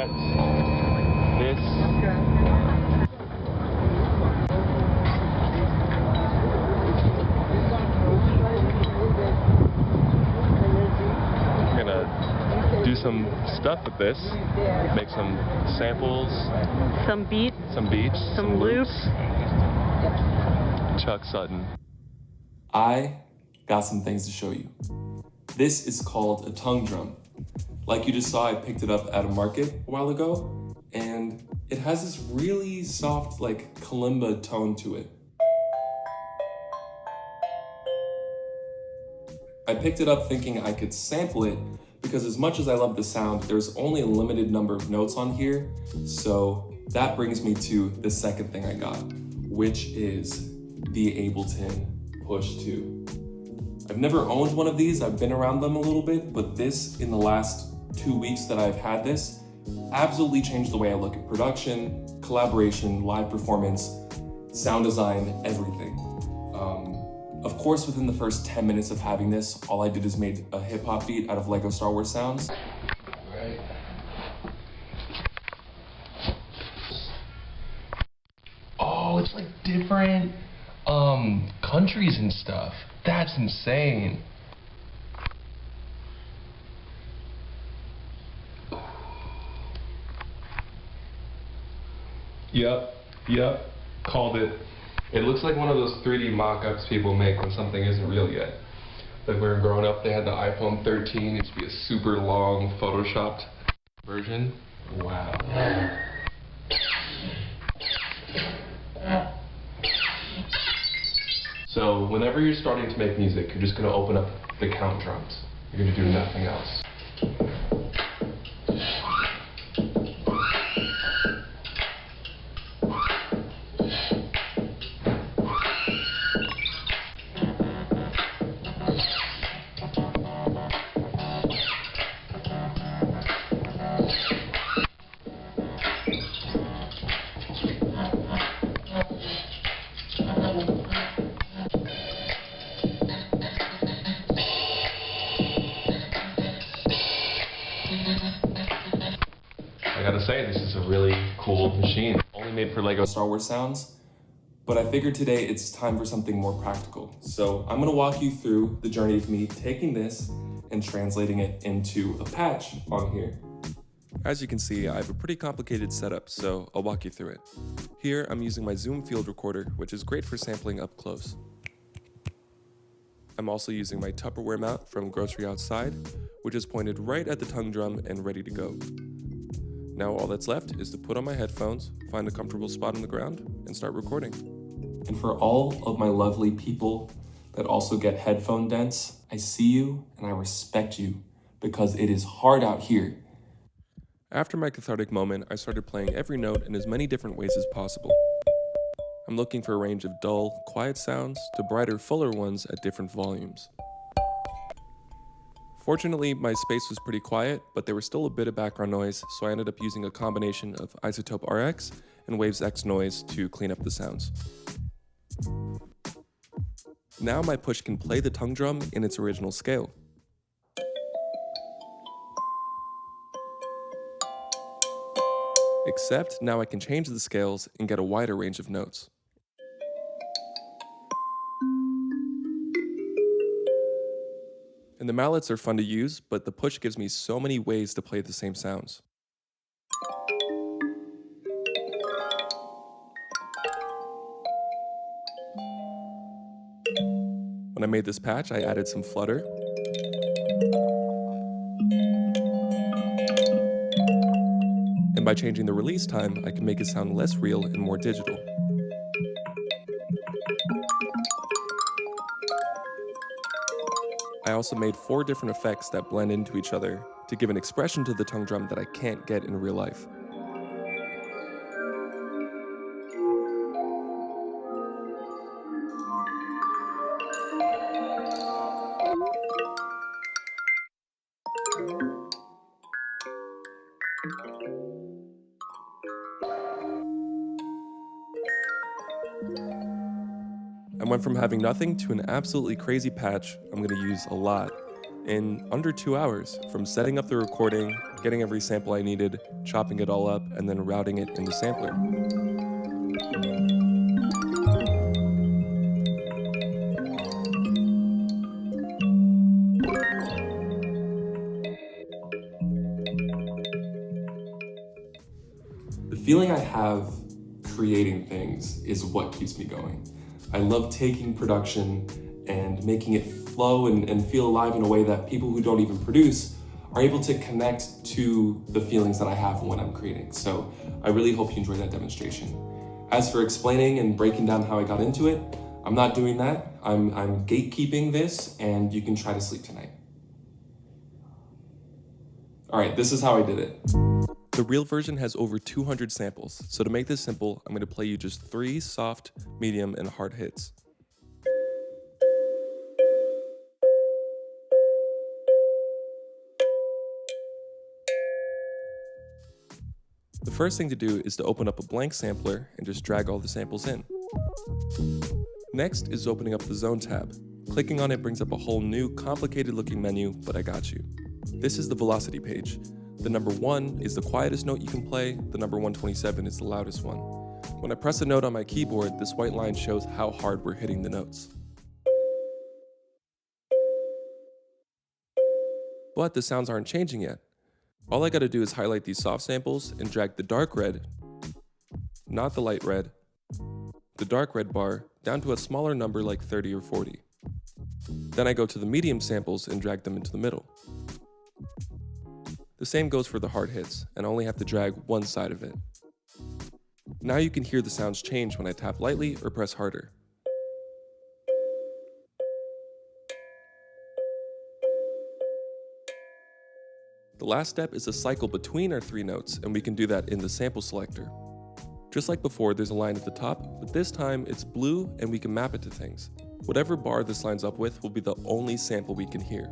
that. This. I'm gonna do some stuff with this. Make some samples. Some beats. Some loops. Chuck Sutton. I got some things to show you. This is called a tongue drum. Like you just saw, I picked it up at a market a while ago, and it has this really soft, like kalimba tone to it. I picked it up thinking I could sample it because as much as I love the sound, there's only a limited number of notes on here. So that brings me to the second thing I got, which is the Ableton Push 2. I've never owned one of these, I've been around them a little bit, but this, in the last 2 weeks that I've had this, absolutely changed the way I look at production, collaboration, live performance, sound design, everything. Of course, within the first 10 minutes of having this, all I did is made a hip hop beat out of Lego Star Wars sounds. Right. Oh, it's like different countries and stuff. That's insane. Yep, called it. It looks like one of those 3D mock-ups people make when something isn't real yet. Like when we were growing up, they had the iPhone 13, it used to be a super long photoshopped version. Wow. So whenever you're starting to make music, you're just gonna open up the count drums. You're gonna do nothing else. I gotta say, this is a really cool machine. Only made for Lego Star Wars sounds, but I figured today it's time for something more practical. So I'm gonna walk you through the journey of me taking this and translating it into a patch on here. As you can see, I have a pretty complicated setup, so I'll walk you through it. Here, I'm using my Zoom field recorder, which is great for sampling up close. I'm also using my Tupperware mount from Grocery Outside, which is pointed right at the tongue drum and ready to go. Now all that's left is to put on my headphones, find a comfortable spot on the ground, and start recording. And for all of my lovely people that also get headphone dents, I see you and I respect you because it is hard out here. After my cathartic moment, I started playing every note in as many different ways as possible. I'm looking for a range of dull, quiet sounds to brighter, fuller ones at different volumes. Fortunately, my space was pretty quiet, but there was still a bit of background noise, so I ended up using a combination of Isotope RX and Waves X noise to clean up the sounds. Now my push can play the tongue drum in its original scale. Except now I can change the scales and get a wider range of notes. And the mallets are fun to use, but the push gives me so many ways to play the same sounds. When I made this patch, I added some flutter. And by changing the release time, I can make it sound less real and more digital. I also made 4 different effects that blend into each other to give an expression to the tongue drum that I can't get in real life. I went from having nothing to an absolutely crazy patch I'm going to use a lot in under 2 hours, from setting up the recording, getting every sample I needed, chopping it all up, and then routing it in the sampler. The feeling I have creating things is what keeps me going. I love taking production and making it flow and feel alive in a way that people who don't even produce are able to connect to the feelings that I have when I'm creating. So I really hope you enjoy that demonstration. As for explaining and breaking down how I got into it, I'm not doing that. I'm gatekeeping this, and you can try to sleep tonight. All right, this is how I did it. The real version has over 200 samples, so to make this simple, I'm going to play you just 3 soft, medium, and hard hits. The first thing to do is to open up a blank sampler and just drag all the samples in. Next is opening up the Zone tab. Clicking on it brings up a whole new, complicated looking menu, but I got you. This is the velocity page. The number 1 is the quietest note you can play, the number 127 is the loudest one. When I press a note on my keyboard, this white line shows how hard we're hitting the notes. But the sounds aren't changing yet. All I gotta do is highlight these soft samples and drag the dark red, not the light red, the dark red bar down to a smaller number like 30 or 40. Then I go to the medium samples and drag them into the middle. The same goes for the hard hits, and I only have to drag one side of it. Now you can hear the sounds change when I tap lightly or press harder. The last step is to cycle between our 3 notes, and we can do that in the sample selector. Just like before, there's a line at the top, but this time it's blue and we can map it to things. Whatever bar this lines up with will be the only sample we can hear.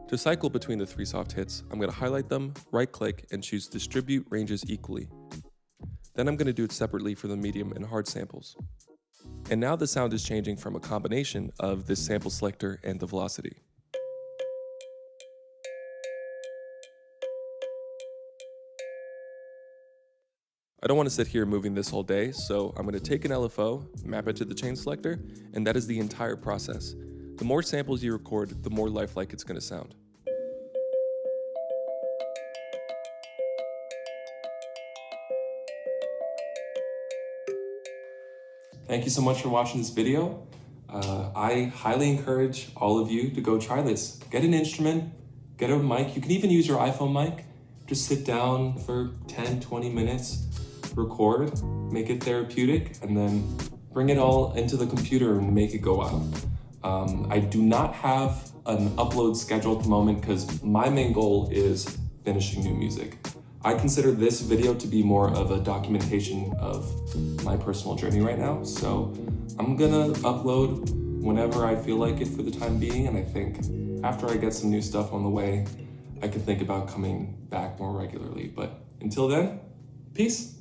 To cycle between the 3 soft hits, I'm going to highlight them, right-click, and choose Distribute Ranges Equally. Then I'm going to do it separately for the medium and hard samples. And now the sound is changing from a combination of this sample selector and the velocity. I don't want to sit here moving this whole day, so I'm going to take an LFO, map it to the chain selector, and that is the entire process. The more samples you record, the more lifelike it's going to sound. Thank you so much for watching this video. I highly encourage all of you to go try this. Get an instrument, get a mic. You can even use your iPhone mic. Just sit down for 10, 20 minutes, record, make it therapeutic, and then bring it all into the computer and make it go out. I do not have an upload schedule at the moment because my main goal is finishing new music. I consider this video to be more of a documentation of my personal journey right now, so I'm gonna upload whenever I feel like it for the time being, and I think after I get some new stuff on the way, I can think about coming back more regularly. But until then, peace.